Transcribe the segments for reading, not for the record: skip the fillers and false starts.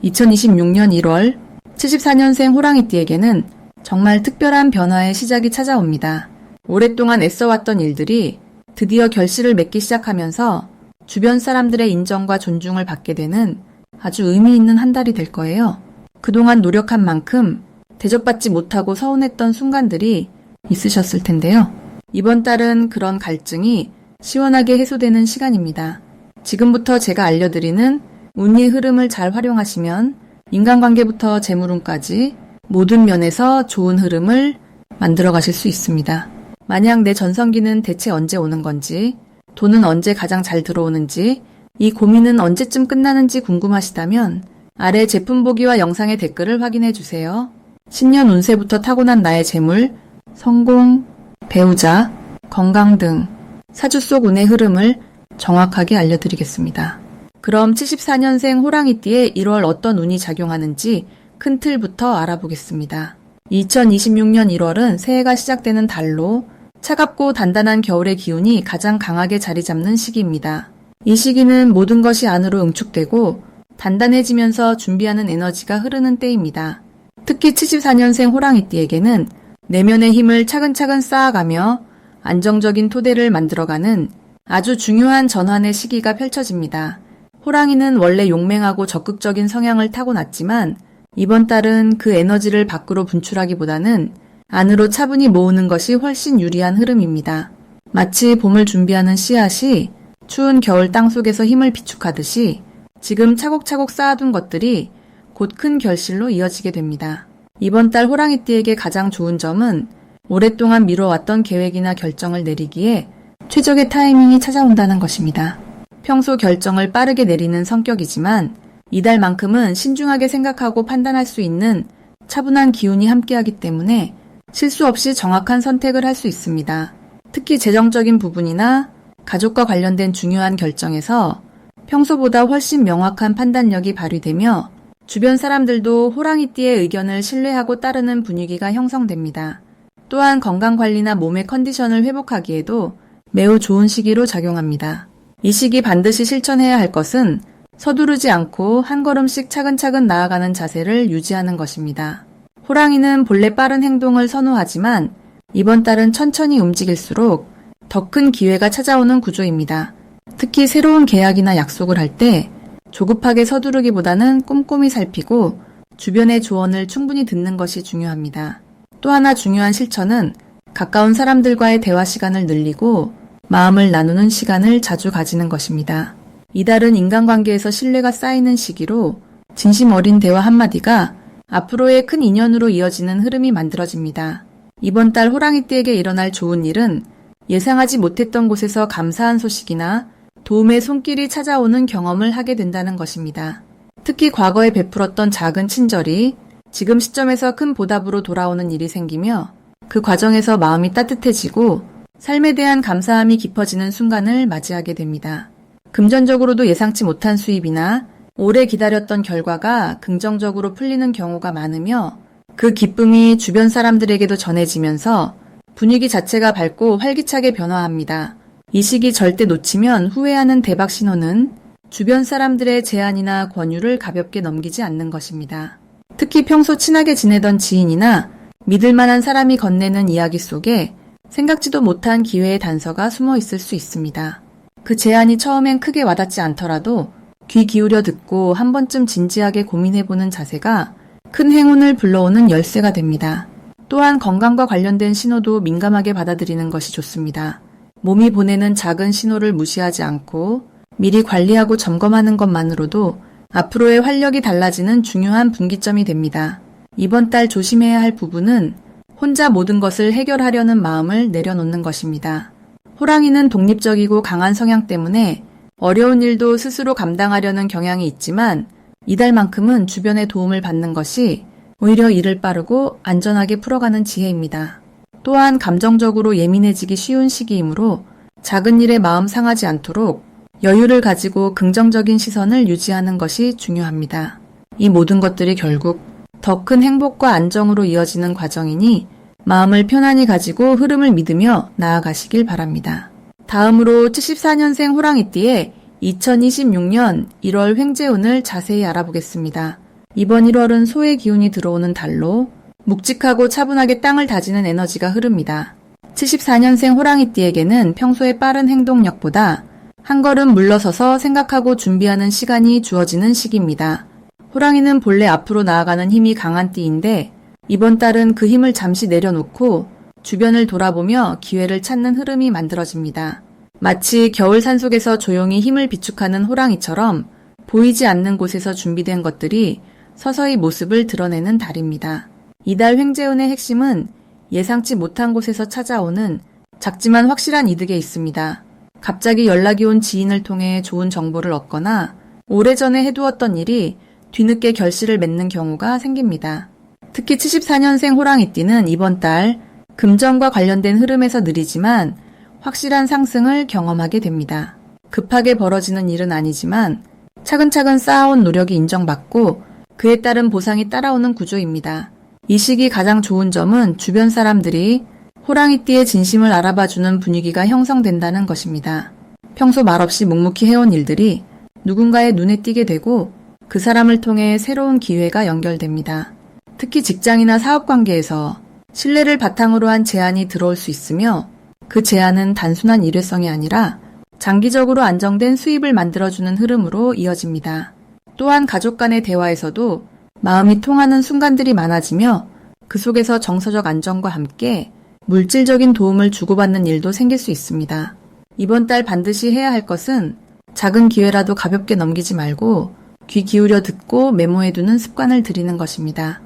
2026년 1월 74년생 호랑이띠에게는 정말 특별한 변화의 시작이 찾아옵니다. 오랫동안 애써왔던 일들이 드디어 결실을 맺기 시작하면서 주변 사람들의 인정과 존중을 받게 되는 아주 의미 있는 한 달이 될 거예요. 그동안 노력한 만큼 대접받지 못하고 서운했던 순간들이 있으셨을 텐데요. 이번 달은 그런 갈증이 시원하게 해소되는 시간입니다. 지금부터 제가 알려드리는 운의 흐름을 잘 활용하시면 인간관계부터 재물운까지 모든 면에서 좋은 흐름을 만들어 가실 수 있습니다. 만약 내 전성기는 대체 언제 오는 건지, 돈은 언제 가장 잘 들어오는지, 이 고민은 언제쯤 끝나는지 궁금하시다면 아래 제품 보기와 영상의 댓글을 확인해 주세요. 신년 운세부터 타고난 나의 재물, 성공, 배우자, 건강 등 사주 속 운의 흐름을 정확하게 알려드리겠습니다. 그럼 74년생 호랑이띠에 1월 어떤 운이 작용하는지 큰 틀부터 알아보겠습니다. 2026년 1월은 새해가 시작되는 달로 차갑고 단단한 겨울의 기운이 가장 강하게 자리 잡는 시기입니다. 이 시기는 모든 것이 안으로 응축되고 단단해지면서 준비하는 에너지가 흐르는 때입니다. 특히 74년생 호랑이띠에게는 내면의 힘을 차근차근 쌓아가며 안정적인 토대를 만들어가는 아주 중요한 전환의 시기가 펼쳐집니다. 호랑이는 원래 용맹하고 적극적인 성향을 타고났지만 이번 달은 그 에너지를 밖으로 분출하기보다는 안으로 차분히 모으는 것이 훨씬 유리한 흐름입니다. 마치 봄을 준비하는 씨앗이 추운 겨울 땅속에서 힘을 비축하듯이 지금 차곡차곡 쌓아둔 것들이 곧 큰 결실로 이어지게 됩니다. 이번 달 호랑이띠에게 가장 좋은 점은 오랫동안 미뤄왔던 계획이나 결정을 내리기에 최적의 타이밍이 찾아온다는 것입니다. 평소 결정을 빠르게 내리는 성격이지만 이달만큼은 신중하게 생각하고 판단할 수 있는 차분한 기운이 함께하기 때문에 실수 없이 정확한 선택을 할 수 있습니다. 특히 재정적인 부분이나 가족과 관련된 중요한 결정에서 평소보다 훨씬 명확한 판단력이 발휘되며 주변 사람들도 호랑이띠의 의견을 신뢰하고 따르는 분위기가 형성됩니다. 또한 건강관리나 몸의 컨디션을 회복하기에도 매우 좋은 시기로 작용합니다. 이 시기 반드시 실천해야 할 것은 서두르지 않고 한 걸음씩 차근차근 나아가는 자세를 유지하는 것입니다. 호랑이는 본래 빠른 행동을 선호하지만 이번 달은 천천히 움직일수록 더 큰 기회가 찾아오는 구조입니다. 특히 새로운 계약이나 약속을 할 때 조급하게 서두르기보다는 꼼꼼히 살피고 주변의 조언을 충분히 듣는 것이 중요합니다. 또 하나 중요한 실천은 가까운 사람들과의 대화 시간을 늘리고 마음을 나누는 시간을 자주 가지는 것입니다. 이달은 인간관계에서 신뢰가 쌓이는 시기로 진심 어린 대화 한마디가 앞으로의 큰 인연으로 이어지는 흐름이 만들어집니다. 이번 달 호랑이띠에게 일어날 좋은 일은 예상하지 못했던 곳에서 감사한 소식이나 도움의 손길이 찾아오는 경험을 하게 된다는 것입니다. 특히 과거에 베풀었던 작은 친절이 지금 시점에서 큰 보답으로 돌아오는 일이 생기며 그 과정에서 마음이 따뜻해지고 삶에 대한 감사함이 깊어지는 순간을 맞이하게 됩니다. 금전적으로도 예상치 못한 수입이나 오래 기다렸던 결과가 긍정적으로 풀리는 경우가 많으며 그 기쁨이 주변 사람들에게도 전해지면서 분위기 자체가 밝고 활기차게 변화합니다. 이 시기 절대 놓치면 후회하는 대박 신호는 주변 사람들의 제안이나 권유를 가볍게 넘기지 않는 것입니다. 특히 평소 친하게 지내던 지인이나 믿을 만한 사람이 건네는 이야기 속에 생각지도 못한 기회의 단서가 숨어 있을 수 있습니다. 그 제안이 처음엔 크게 와닿지 않더라도 귀 기울여 듣고 한 번쯤 진지하게 고민해보는 자세가 큰 행운을 불러오는 열쇠가 됩니다. 또한 건강과 관련된 신호도 민감하게 받아들이는 것이 좋습니다. 몸이 보내는 작은 신호를 무시하지 않고 미리 관리하고 점검하는 것만으로도 앞으로의 활력이 달라지는 중요한 분기점이 됩니다. 이번 달 조심해야 할 부분은 혼자 모든 것을 해결하려는 마음을 내려놓는 것입니다. 호랑이는 독립적이고 강한 성향 때문에 어려운 일도 스스로 감당하려는 경향이 있지만 이달만큼은 주변의 도움을 받는 것이 오히려 일을 빠르고 안전하게 풀어가는 지혜입니다. 또한 감정적으로 예민해지기 쉬운 시기이므로 작은 일에 마음 상하지 않도록 여유를 가지고 긍정적인 시선을 유지하는 것이 중요합니다. 이 모든 것들이 결국 더 큰 행복과 안정으로 이어지는 과정이니 마음을 편안히 가지고 흐름을 믿으며 나아가시길 바랍니다. 다음으로 74년생 호랑이띠의 2026년 1월 횡재운을 자세히 알아보겠습니다. 이번 1월은 소의 기운이 들어오는 달로 묵직하고 차분하게 땅을 다지는 에너지가 흐릅니다. 74년생 호랑이띠에게는 평소의 빠른 행동력보다 한 걸음 물러서서 생각하고 준비하는 시간이 주어지는 시기입니다. 호랑이는 본래 앞으로 나아가는 힘이 강한 띠인데 이번 달은 그 힘을 잠시 내려놓고 주변을 돌아보며 기회를 찾는 흐름이 만들어집니다. 마치 겨울 산속에서 조용히 힘을 비축하는 호랑이처럼 보이지 않는 곳에서 준비된 것들이 서서히 모습을 드러내는 달입니다. 이달 횡재운의 핵심은 예상치 못한 곳에서 찾아오는 작지만 확실한 이득에 있습니다. 갑자기 연락이 온 지인을 통해 좋은 정보를 얻거나 오래전에 해두었던 일이 뒤늦게 결실을 맺는 경우가 생깁니다. 특히 74년생 호랑이띠는 이번 달 금전과 관련된 흐름에서 느리지만 확실한 상승을 경험하게 됩니다. 급하게 벌어지는 일은 아니지만 차근차근 쌓아온 노력이 인정받고 그에 따른 보상이 따라오는 구조입니다. 이 시기 가장 좋은 점은 주변 사람들이 호랑이띠의 진심을 알아봐주는 분위기가 형성된다는 것입니다. 평소 말없이 묵묵히 해온 일들이 누군가의 눈에 띄게 되고 그 사람을 통해 새로운 기회가 연결됩니다. 특히 직장이나 사업관계에서 신뢰를 바탕으로 한 제안이 들어올 수 있으며 그 제안은 단순한 일회성이 아니라 장기적으로 안정된 수입을 만들어주는 흐름으로 이어집니다. 또한 가족 간의 대화에서도 마음이 통하는 순간들이 많아지며 그 속에서 정서적 안정과 함께 물질적인 도움을 주고받는 일도 생길 수 있습니다. 이번 달 반드시 해야 할 것은 작은 기회라도 가볍게 넘기지 말고 귀 기울여 듣고 메모해두는 습관을 들이는 것입니다.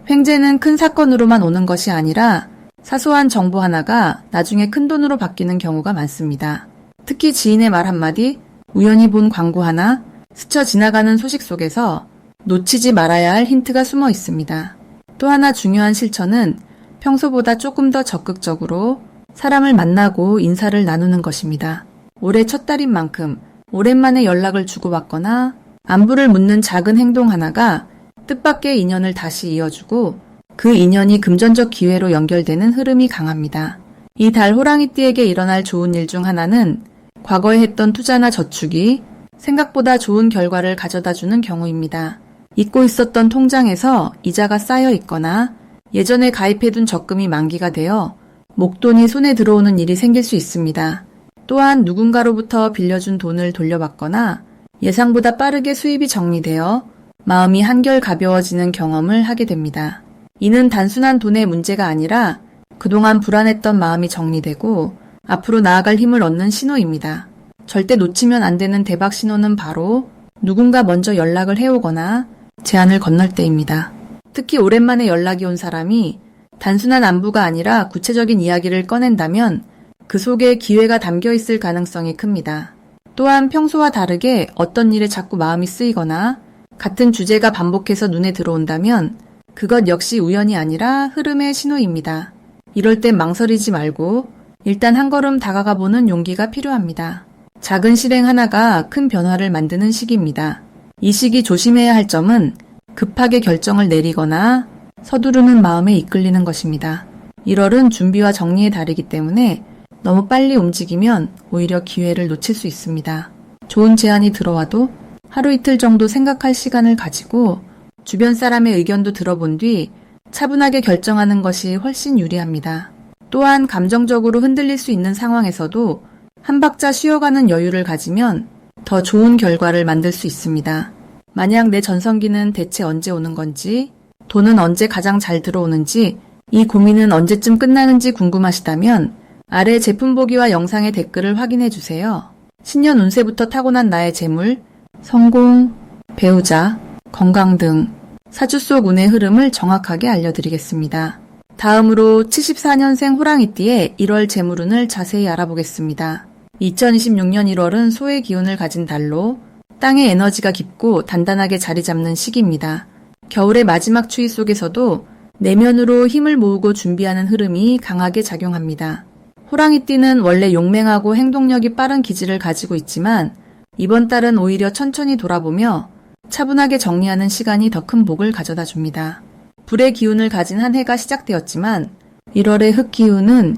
횡재는 큰 사건으로만 오는 것이 아니라 사소한 정보 하나가 나중에 큰 돈으로 바뀌는 경우가 많습니다. 특히 지인의 말 한마디, 우연히 본 광고 하나, 스쳐 지나가는 소식 속에서 놓치지 말아야 할 힌트가 숨어 있습니다. 또 하나 중요한 실천은 평소보다 조금 더 적극적으로 사람을 만나고 인사를 나누는 것입니다. 올해 첫 달인 만큼 오랜만에 연락을 주고받거나 안부를 묻는 작은 행동 하나가 뜻밖의 인연을 다시 이어주고 그 인연이 금전적 기회로 연결되는 흐름이 강합니다. 이 달 호랑이띠에게 일어날 좋은 일 중 하나는 과거에 했던 투자나 저축이 생각보다 좋은 결과를 가져다주는 경우입니다. 잊고 있었던 통장에서 이자가 쌓여 있거나 예전에 가입해둔 적금이 만기가 되어 목돈이 손에 들어오는 일이 생길 수 있습니다. 또한 누군가로부터 빌려준 돈을 돌려받거나 예상보다 빠르게 수입이 정리되어 마음이 한결 가벼워지는 경험을 하게 됩니다. 이는 단순한 돈의 문제가 아니라 그동안 불안했던 마음이 정리되고 앞으로 나아갈 힘을 얻는 신호입니다. 절대 놓치면 안 되는 대박 신호는 바로 누군가 먼저 연락을 해오거나 제안을 건널 때입니다. 특히 오랜만에 연락이 온 사람이 단순한 안부가 아니라 구체적인 이야기를 꺼낸다면 그 속에 기회가 담겨 있을 가능성이 큽니다. 또한 평소와 다르게 어떤 일에 자꾸 마음이 쓰이거나 같은 주제가 반복해서 눈에 들어온다면 그것 역시 우연이 아니라 흐름의 신호입니다. 이럴 땐 망설이지 말고 일단 한 걸음 다가가 보는 용기가 필요합니다. 작은 실행 하나가 큰 변화를 만드는 시기입니다. 이 시기 조심해야 할 점은 급하게 결정을 내리거나 서두르는 마음에 이끌리는 것입니다. 1월은 준비와 정리의 달이기 때문에 너무 빨리 움직이면 오히려 기회를 놓칠 수 있습니다. 좋은 제안이 들어와도 하루 이틀 정도 생각할 시간을 가지고 주변 사람의 의견도 들어본 뒤 차분하게 결정하는 것이 훨씬 유리합니다. 또한 감정적으로 흔들릴 수 있는 상황에서도 한 박자 쉬어가는 여유를 가지면 더 좋은 결과를 만들 수 있습니다. 만약 내 전성기는 대체 언제 오는 건지, 돈은 언제 가장 잘 들어오는지, 이 고민은 언제쯤 끝나는지 궁금하시다면 아래 제품 보기와 영상의 댓글을 확인해 주세요. 신년 운세부터 타고난 나의 재물, 성공, 배우자, 건강 등 사주 속 운의 흐름을 정확하게 알려드리겠습니다. 다음으로 74년생 호랑이띠의 1월 재물운을 자세히 알아보겠습니다. 2026년 1월은 소의 기운을 가진 달로 땅의 에너지가 깊고 단단하게 자리 잡는 시기입니다. 겨울의 마지막 추위 속에서도 내면으로 힘을 모으고 준비하는 흐름이 강하게 작용합니다. 호랑이띠는 원래 용맹하고 행동력이 빠른 기질을 가지고 있지만 이번 달은 오히려 천천히 돌아보며 차분하게 정리하는 시간이 더 큰 복을 가져다 줍니다. 불의 기운을 가진 한 해가 시작되었지만 1월의 흙 기운은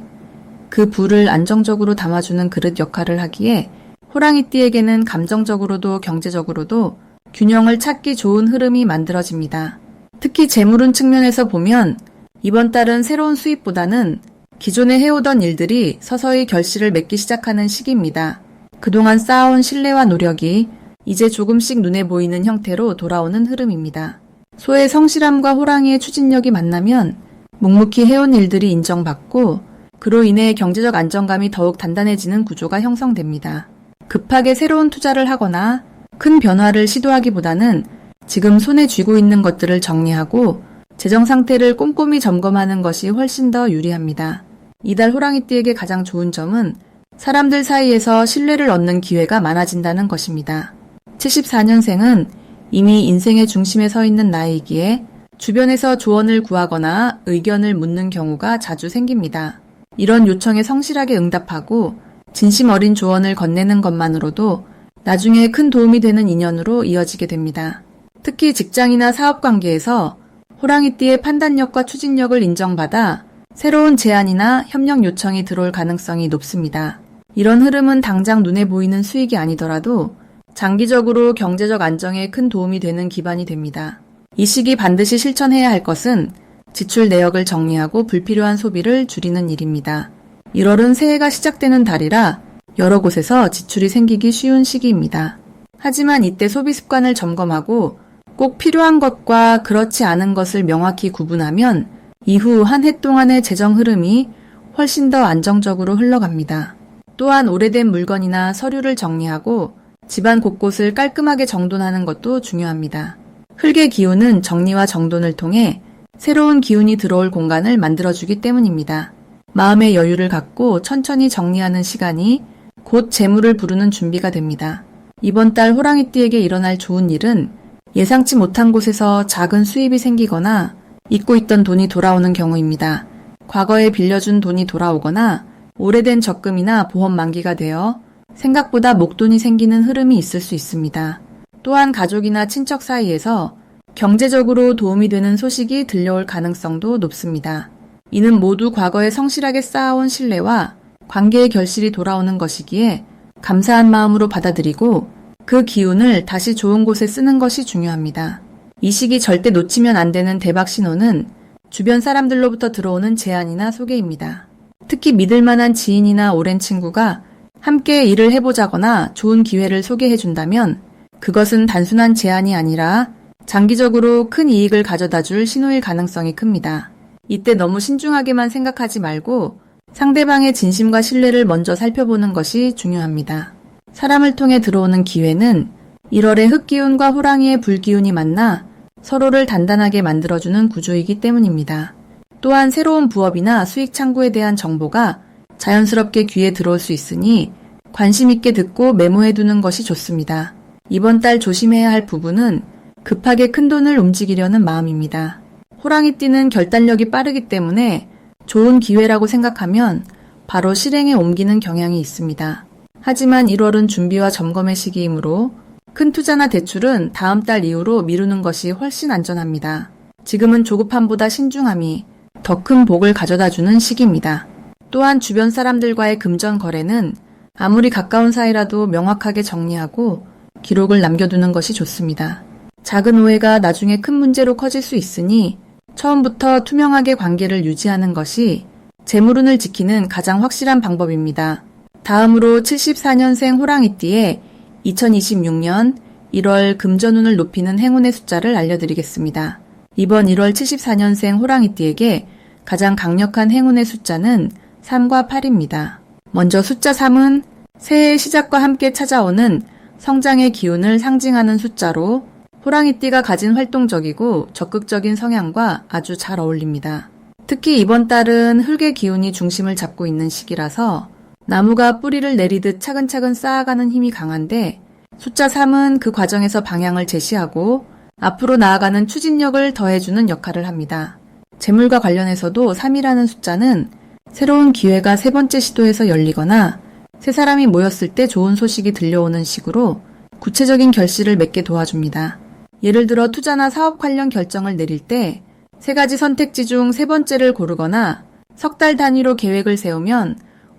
그 불을 안정적으로 담아주는 그릇 역할을 하기에 호랑이띠에게는 감정적으로도 경제적으로도 균형을 찾기 좋은 흐름이 만들어집니다. 특히 재물운 측면에서 보면 이번 달은 새로운 수입보다는 기존에 해오던 일들이 서서히 결실을 맺기 시작하는 시기입니다. 그동안 쌓아온 신뢰와 노력이 이제 조금씩 눈에 보이는 형태로 돌아오는 흐름입니다. 소의 성실함과 호랑이의 추진력이 만나면 묵묵히 해온 일들이 인정받고 그로 인해 경제적 안정감이 더욱 단단해지는 구조가 형성됩니다. 급하게 새로운 투자를 하거나 큰 변화를 시도하기보다는 지금 손에 쥐고 있는 것들을 정리하고 재정 상태를 꼼꼼히 점검하는 것이 훨씬 더 유리합니다. 이달 호랑이띠에게 가장 좋은 점은 사람들 사이에서 신뢰를 얻는 기회가 많아진다는 것입니다. 74년생은 이미 인생의 중심에 서 있는 나이이기에 주변에서 조언을 구하거나 의견을 묻는 경우가 자주 생깁니다. 이런 요청에 성실하게 응답하고 진심 어린 조언을 건네는 것만으로도 나중에 큰 도움이 되는 인연으로 이어지게 됩니다. 특히 직장이나 사업 관계에서 호랑이띠의 판단력과 추진력을 인정받아 새로운 제안이나 협력 요청이 들어올 가능성이 높습니다. 이런 흐름은 당장 눈에 보이는 수익이 아니더라도 장기적으로 경제적 안정에 큰 도움이 되는 기반이 됩니다. 이 시기 반드시 실천해야 할 것은 지출 내역을 정리하고 불필요한 소비를 줄이는 일입니다. 1월은 새해가 시작되는 달이라 여러 곳에서 지출이 생기기 쉬운 시기입니다. 하지만 이때 소비 습관을 점검하고 꼭 필요한 것과 그렇지 않은 것을 명확히 구분하면 이후 한 해 동안의 재정 흐름이 훨씬 더 안정적으로 흘러갑니다. 또한 오래된 물건이나 서류를 정리하고 집안 곳곳을 깔끔하게 정돈하는 것도 중요합니다. 흙의 기운은 정리와 정돈을 통해 새로운 기운이 들어올 공간을 만들어주기 때문입니다. 마음의 여유를 갖고 천천히 정리하는 시간이 곧 재물을 부르는 준비가 됩니다. 이번 달 호랑이띠에게 일어날 좋은 일은 예상치 못한 곳에서 작은 수입이 생기거나 잊고 있던 돈이 돌아오는 경우입니다. 과거에 빌려준 돈이 돌아오거나 오래된 적금이나 보험 만기가 되어 생각보다 목돈이 생기는 흐름이 있을 수 있습니다. 또한 가족이나 친척 사이에서 경제적으로 도움이 되는 소식이 들려올 가능성도 높습니다. 이는 모두 과거에 성실하게 쌓아온 신뢰와 관계의 결실이 돌아오는 것이기에 감사한 마음으로 받아들이고 그 기운을 다시 좋은 곳에 쓰는 것이 중요합니다. 이 시기 절대 놓치면 안 되는 대박 신호는 주변 사람들로부터 들어오는 제안이나 소개입니다. 특히 믿을 만한 지인이나 오랜 친구가 함께 일을 해보자거나 좋은 기회를 소개해준다면 그것은 단순한 제안이 아니라 장기적으로 큰 이익을 가져다 줄 신호일 가능성이 큽니다. 이때 너무 신중하게만 생각하지 말고 상대방의 진심과 신뢰를 먼저 살펴보는 것이 중요합니다. 사람을 통해 들어오는 기회는 1월의 흙기운과 호랑이의 불기운이 만나 서로를 단단하게 만들어주는 구조이기 때문입니다. 또한 새로운 부업이나 수익 창구에 대한 정보가 자연스럽게 귀에 들어올 수 있으니 관심 있게 듣고 메모해두는 것이 좋습니다. 이번 달 조심해야 할 부분은 급하게 큰 돈을 움직이려는 마음입니다. 호랑이띠는 결단력이 빠르기 때문에 좋은 기회라고 생각하면 바로 실행에 옮기는 경향이 있습니다. 하지만 1월은 준비와 점검의 시기이므로 큰 투자나 대출은 다음 달 이후로 미루는 것이 훨씬 안전합니다. 지금은 조급함보다 신중함이 더 큰 복을 가져다주는 시기입니다. 또한 주변 사람들과의 금전 거래는 아무리 가까운 사이라도 명확하게 정리하고 기록을 남겨두는 것이 좋습니다. 작은 오해가 나중에 큰 문제로 커질 수 있으니 처음부터 투명하게 관계를 유지하는 것이 재물운을 지키는 가장 확실한 방법입니다. 다음으로 74년생 호랑이띠의 2026년 1월 금전운을 높이는 행운의 숫자를 알려드리겠습니다. 이번 1월 74년생 호랑이띠에게 가장 강력한 행운의 숫자는 3과 8입니다. 먼저 숫자 3은 새해의 시작과 함께 찾아오는 성장의 기운을 상징하는 숫자로 호랑이띠가 가진 활동적이고 적극적인 성향과 아주 잘 어울립니다. 특히 이번 달은 흙의 기운이 중심을 잡고 있는 시기라서 나무가 뿌리를 내리듯 차근차근 쌓아가는 힘이 강한데 숫자 3은 그 과정에서 방향을 제시하고 앞으로 나아가는 추진력을 더해주는 역할을 합니다. 재물과 관련해서도 3이라는 숫자는 새로운 기회가 세 번째 시도에서 열리거나 세 사람이 모였을 때 좋은 소식이 들려오는 식으로 구체적인 결실을 맺게 도와줍니다. 예를 들어 투자나 사업 관련 결정을 내릴 때 세 가지 선택지 중 세 번째를 고르거나 석 달 단위로 계획을 세우면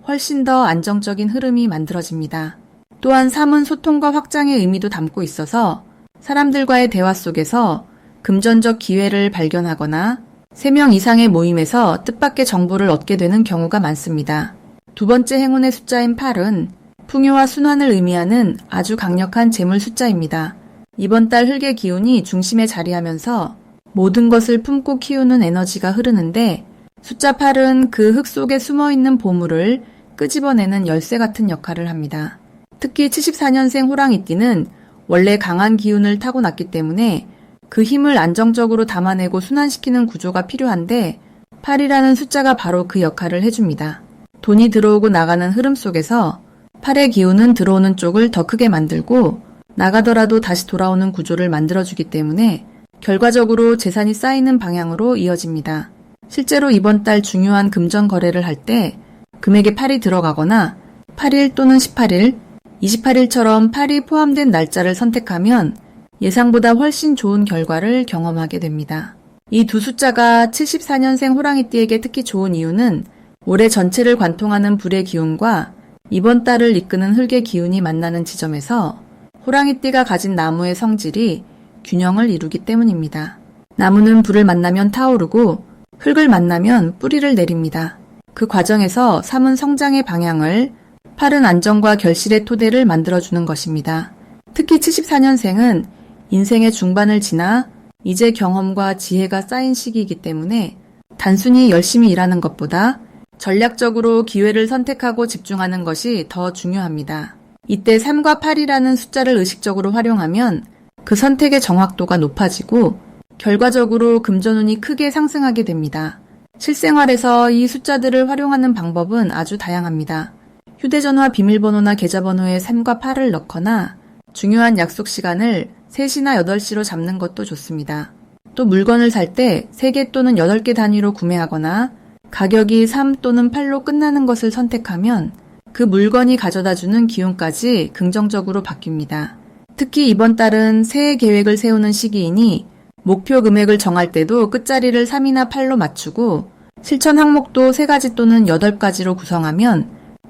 훨씬 더 안정적인 흐름이 만들어집니다. 또한 3은 소통과 확장의 의미도 담고 있어서 사람들과의 대화 속에서 금전적 기회를 발견하거나 3명 이상의 모임에서 뜻밖의 정보를 얻게 되는 경우가 많습니다. 두 번째 행운의 숫자인 8은 풍요와 순환을 의미하는 아주 강력한 재물 숫자입니다. 이번 달 흙의 기운이 중심에 자리하면서 모든 것을 품고 키우는 에너지가 흐르는데 숫자 8은 그 흙 속에 숨어있는 보물을 끄집어내는 열쇠 같은 역할을 합니다. 특히 74년생 호랑이띠는 원래 강한 기운을 타고났기 때문에 그 힘을 안정적으로 담아내고 순환시키는 구조가 필요한데 8이라는 숫자가 바로 그 역할을 해줍니다. 돈이 들어오고 나가는 흐름 속에서 8의 기운은 들어오는 쪽을 더 크게 만들고 나가더라도 다시 돌아오는 구조를 만들어주기 때문에 결과적으로 재산이 쌓이는 방향으로 이어집니다. 실제로 이번 달 중요한 금전 거래를 할 때 금액에 8이 들어가거나 8일 또는 18일, 28일처럼 8이 포함된 날짜를 선택하면 예상보다 훨씬 좋은 결과를 경험하게 됩니다. 이 두 숫자가 74년생 호랑이띠에게 특히 좋은 이유는 올해 전체를 관통하는 불의 기운과 이번 달을 이끄는 흙의 기운이 만나는 지점에서 호랑이띠가 가진 나무의 성질이 균형을 이루기 때문입니다. 나무는 불을 만나면 타오르고 흙을 만나면 뿌리를 내립니다. 그 과정에서 3은 성장의 방향을, 8은 안정과 결실의 토대를 만들어주는 것입니다. 특히 74년생은 인생의 중반을 지나 이제 경험과 지혜가 쌓인 시기이기 때문에 단순히 열심히 일하는 것보다 전략적으로 기회를 선택하고 집중하는 것이 더 중요합니다. 이때 3과 8이라는 숫자를 의식적으로 활용하면 그 선택의 정확도가 높아지고 결과적으로 금전운이 크게 상승하게 됩니다. 실생활에서 이 숫자들을 활용하는 방법은 아주 다양합니다. 휴대전화 비밀번호나 계좌번호에 3과 8을 넣거나 중요한 약속 시간을 3시나 8시로 잡는 것도 좋습니다. 또 물건을 살 때 3개 또는 8개 단위로 구매하거나 가격이 3 또는 8로 끝나는 것을 선택하면 그 물건이 가져다주는 기운까지 긍정적으로 바뀝니다. 특히 이번 달은 새해 계획을 세우는 시기이니 목표 금액을 정할 때도 끝자리를 3이나 8로 맞추고 실천 항목도 3가지 또는 8가지로 구성하면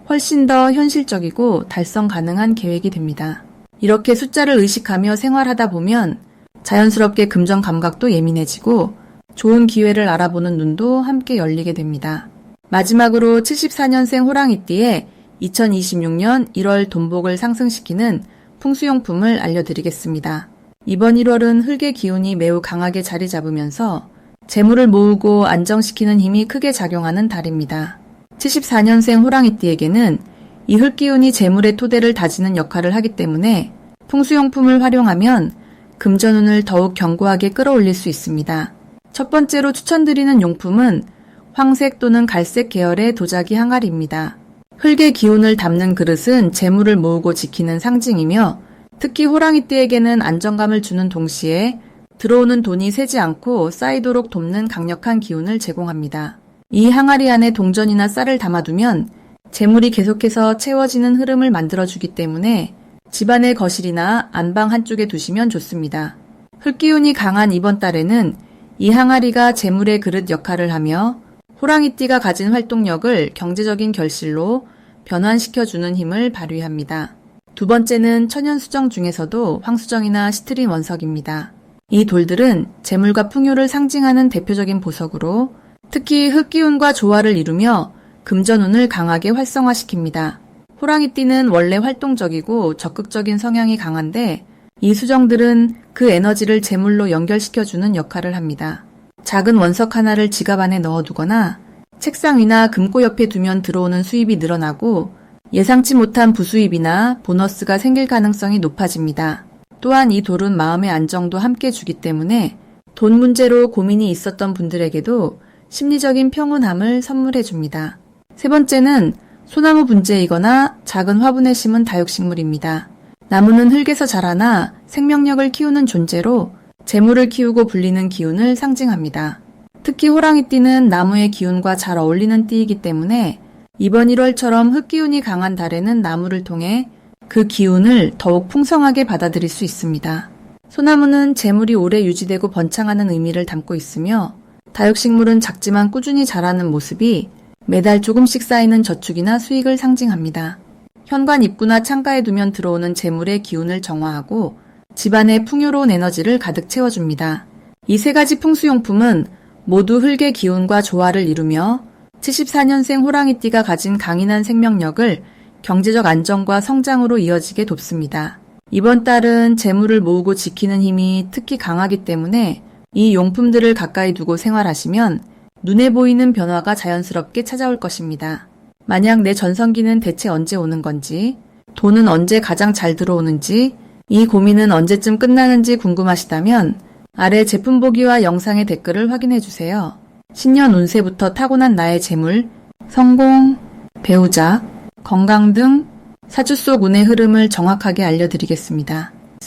훨씬 더 현실적이고 달성 가능한 계획이 됩니다. 이렇게 숫자를 의식하며 생활하다 보면 자연스럽게 금전 감각도 예민해지고 좋은 기회를 알아보는 눈도 함께 열리게 됩니다. 마지막으로 74년생 호랑이띠의 2026년 1월 돈복을 상승시키는 풍수용품을 알려드리겠습니다. 이번 1월은 흙의 기운이 매우 강하게 자리 잡으면서 재물을 모으고 안정시키는 힘이 크게 작용하는 달입니다. 74년생 호랑이띠에게는 이 흙기운이 재물의 토대를 다지는 역할을 하기 때문에 풍수용품을 활용하면 금전운을 더욱 견고하게 끌어올릴 수 있습니다. 첫 번째로 추천드리는 용품은 황색 또는 갈색 계열의 도자기 항아리입니다. 흙의 기운을 담는 그릇은 재물을 모으고 지키는 상징이며 특히 호랑이띠에게는 안정감을 주는 동시에 들어오는 돈이 새지 않고 쌓이도록 돕는 강력한 기운을 제공합니다. 이 항아리 안에 동전이나 쌀을 담아두면 재물이 계속해서 채워지는 흐름을 만들어주기 때문에 집안의 거실이나 안방 한쪽에 두시면 좋습니다. 흙기운이 강한 이번 달에는 이 항아리가 재물의 그릇 역할을 하며 호랑이띠가 가진 활동력을 경제적인 결실로 변환시켜주는 힘을 발휘합니다. 두 번째는 천연수정 중에서도 황수정이나 시트린 원석입니다. 이 돌들은 재물과 풍요를 상징하는 대표적인 보석으로 특히 흙기운과 조화를 이루며 금전운을 강하게 활성화시킵니다. 호랑이띠는 원래 활동적이고 적극적인 성향이 강한데 이 수정들은 그 에너지를 재물로 연결시켜주는 역할을 합니다. 작은 원석 하나를 지갑 안에 넣어두거나 책상 위나 금고 옆에 두면 들어오는 수입이 늘어나고 예상치 못한 부수입이나 보너스가 생길 가능성이 높아집니다. 또한 이 돌은 마음의 안정도 함께 주기 때문에 돈 문제로 고민이 있었던 분들에게도 심리적인 평온함을 선물해 줍니다. 세 번째는 소나무 분재이거나 작은 화분에 심은 다육식물입니다. 나무는 흙에서 자라나 생명력을 키우는 존재로 재물을 키우고 불리는 기운을 상징합니다. 특히 호랑이띠는 나무의 기운과 잘 어울리는 띠이기 때문에 이번 1월처럼 흙기운이 강한 달에는 나무를 통해 그 기운을 더욱 풍성하게 받아들일 수 있습니다. 소나무는 재물이 오래 유지되고 번창하는 의미를 담고 있으며 다육식물은 작지만 꾸준히 자라는 모습이 매달 조금씩 쌓이는 저축이나 수익을 상징합니다. 현관 입구나 창가에 두면 들어오는 재물의 기운을 정화하고 집안에 풍요로운 에너지를 가득 채워줍니다. 이 세 가지 풍수용품은 모두 흙의 기운과 조화를 이루며 74년생 호랑이띠가 가진 강인한 생명력을 경제적 안정과 성장으로 이어지게 돕습니다. 이번 달은 재물을 모으고 지키는 힘이 특히 강하기 때문에 이 용품들을 가까이 두고 생활하시면 눈에 보이는 변화가 자연스럽게 찾아올 것입니다. 만약 내 전성기는 대체 언제 오는 건지, 돈은 언제 가장 잘 들어오는지, 이 고민은 언제쯤 끝나는지 궁금하시다면 아래 제품 보기와 영상의 댓글을 확인해 주세요. 신년 운세부터 타고난 나의 재물, 성공, 배우자, 건강 등 사주 속 운의 흐름을 정확하게 알려드리겠습니다.